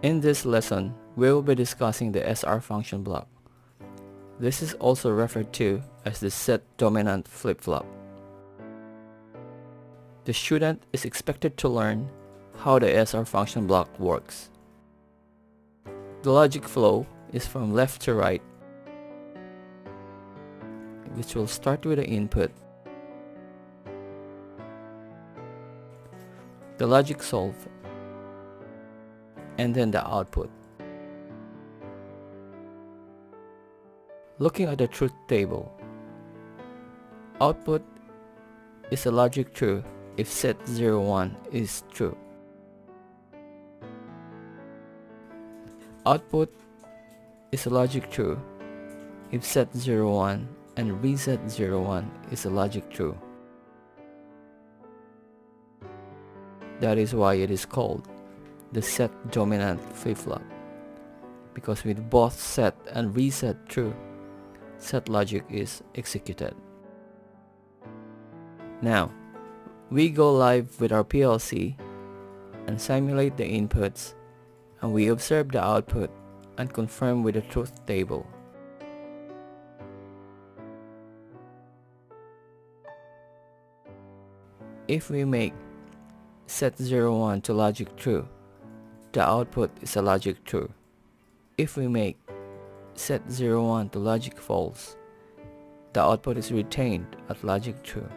In this lesson, we will be discussing the SR function block. This is also referred to as the set dominant flip-flop. The student is expected to learn how the SR function block works. The logic flow is from left to right, which will start with the input, the logic solve, and then the output. Looking at the truth table, output is a logic true if set 01 is true. Output is a logic true if set 01 and reset 01 is a logic true. That is why it is called the set dominant flip-flop, because with both set and reset true, set logic is executed. Now, we go live with our PLC and simulate the inputs, and we observe the output and confirm with the truth table. If we make set 01 to logic true, the output is a logic true. If we make set 01 to logic false, the output is retained at logic true.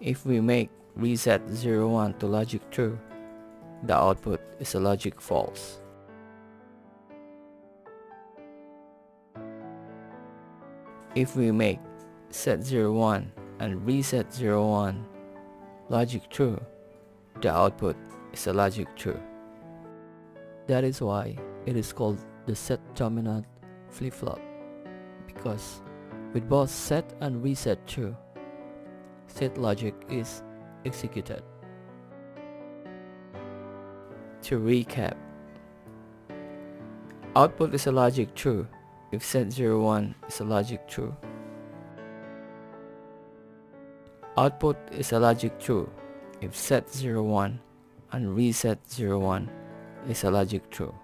If we make reset 01 to logic true, the output is a logic false. If we make set 01 and reset 01 logic true, the output is a logic true. That is why it is called the set dominant flip-flop, because with both set and reset true, set logic is executed. To recap, output is a logic true if set 01 is a logic true. Output is a logic true if set 01 and reset 01 is a logic true.